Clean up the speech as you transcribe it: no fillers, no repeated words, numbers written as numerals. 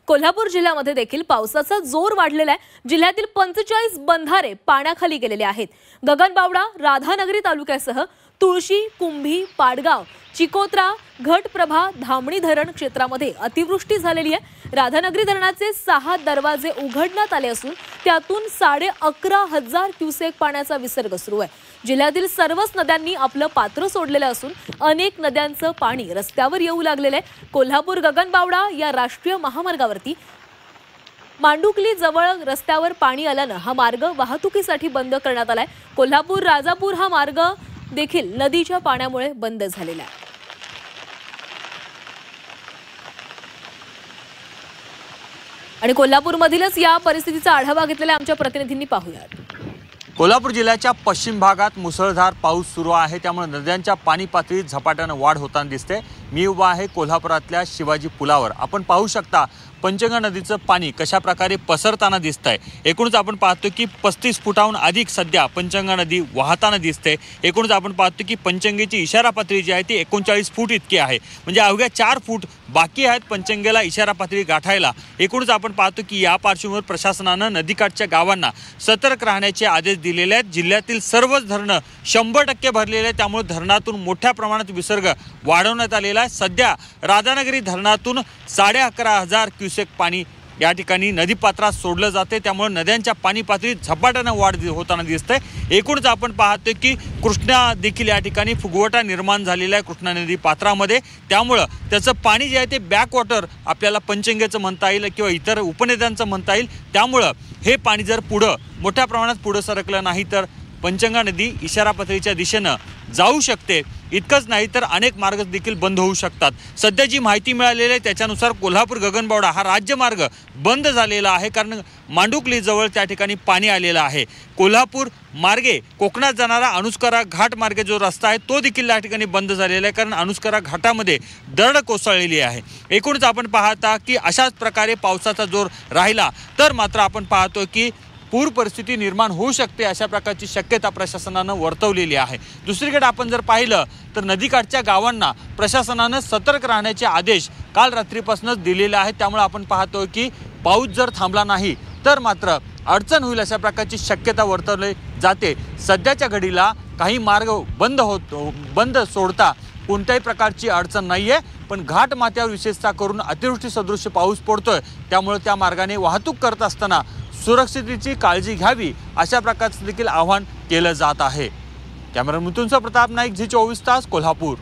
कोल्हापूर जिल्ह्यामध्ये देखील पावसाचा जोर वाढलेला आहे। जिल्ह्यातील 45 बंधारे पाण्याखाली गेलेले आहेत। गगनबावडा, राधानगरी तालुक्यासह तुळशी, कुंभी, पाडगाव, चिकोत्रा, घटप्रभा, धामणी धरण क्षेत्रामध्ये अतिवृष्टी झालेली आहे। राधानगरी धरणाचे 6 दरवाजे उघडण्यात आले असून त्यातून 11,500 क्युसेक पाण्याचा विसर्ग सुरू आहे। जिल्ह्यातील सर्वच नद्यांनी आपलं पात्र सोडलेलं असून अनेक नद्यांचं पाणी रस्त्यावर येऊ लागलेलं आहे। कोल्हापूर गगनबावडा या राष्ट्रीय महामार्गावरती मांडुकली जवळ रस्त्यावर पाणी आल्यानं हा मार्ग वाहतुकीसाठी बंद करण्यात आलाय। कोल्हापूर राजापूर हा मार्ग देखील नदीच्या पाण्यामुळे बंद झालेला आहे। आणि कोल्हापूरमधीलच या परिस्थितीचा आढावा घेतलेला आमच्या प्रतिनिधींनी पाहूयात। कोल्हापूर जिल्ह्याच्या पश्चिम भागात मुसळधार पाऊस सुरू आहे, त्यामुळे नद्यांच्या पाणी पातळीत झपाट्याने वाढ होताना दिसते। मी उभा आहे कोल्हापुरातल्या शिवाजी पुलावर। आपण पाहू शकता पंचगंगा नदीचं पाणी कशा प्रकारे पसरताना दिसतंय। एकूणच आपण पाहतो की 35 फुटाहून अधिक सध्या पंचगंगा नदी वाहताना दिसते। एकूणच आपण पाहतो की पंचगंगेची इशारा पातळी जी आहे ती 39 फूट इतकी आहे, म्हणजे अवघ्या 4 फूट बाकी आहेत पंचगंगेला इशारा पातळी गाठायला। एकूणच आपण पाहतो की या पार्श्वभूमीवर प्रशासनानं नदीकाठच्या गावांना सतर्क राहण्याचे आदेश दिलेले आहेत। जिल्ह्यातील सर्वच धरणं 100% भरलेले आहेत, त्यामुळे धरणातून मोठ्या प्रमाणात विसर्ग वाढवण्यात आलेला आहे। सध्या राधानगरी धरणातून 11,500 क्युसेक पाणी या ठिकाणी नदीपात्रात सोडलं जाते, त्यामुळे नद्यांच्या पाणी पातळीत झपाट्याने वाढ होताना दिसते। एकूणच आपण पाहतोय की कृष्णा देखील या ठिकाणी फुगवटा निर्माण झालेला आहे कृष्णा नदी पात्रामध्ये, त्यामुळे त्याचं पाणी जे आहे ते बॅक वॉटर आपल्याला पंचगंगेचं म्हणता येईल किंवा इतर उपनद्यांचं म्हणता येईल। त्यामुळे हे पाणी जर पुढं मोठ्या प्रमाणात पुढे सरकलं नाही तर पंचगंगा नदी इशारा पातळीच्या दिशेनं जाऊ शकते। इतकंच नाही तर अनेक मार्ग देखील बंद होऊ शकतात। सध्या जी माहिती मिळालेली आहे त्याच्यानुसार कोल्हापूर गगनबावडा हा राज्यमार्ग बंद झालेला आहे, कारण मांडुकली जवळ त्या ठिकाणी पाणी आलेलं आहे। कोल्हापूर मार्गे कोकणात जाणारा अनुस्करा घाट मार्गे जो रस्ता आहे तो देखील या ठिकाणी बंद झालेला आहे, कारण अनुस्करा घाटामध्ये दरड कोसळलेली आहे। एकूणच आपण पाहता की अशाच प्रकारे पावसाचा जोर राहिला तर मात्र आपण पाहतो की पूर परिस्थिती निर्माण होऊ शकते, अशा प्रकारची शक्यता प्रशासनानं वर्तवलेली आहे। दुसरीकडे आपण जर पाहिलं तर नदीकाठच्या गावांना प्रशासनानं सतर्क राहण्याचे आदेश काल रात्रीपासूनच दिलेले आहेत, त्यामुळे आपण पाहतोय की पाऊस जर थांबला नाही तर मात्र अडचण होईल अशा प्रकारची शक्यता वर्तवली जाते। सध्याच्या घडीला काही मार्ग बंद सोडता कोणत्याही प्रकारची अडचण नाही आहे, पण घाट माथ्यावर विशेषतः करून अतिवृष्टी सदृश पाऊस पडतोय, त्यामुळे त्या मार्गाने वाहतूक करत असताना सुरक्षिततेची काळजी घ्यावी अशा प्रकारचं देखील आवाहन केलं जात आहे। कॅमेरामन मिथुन प्रताप नाईक, झी 24 तास, कोल्हापूर।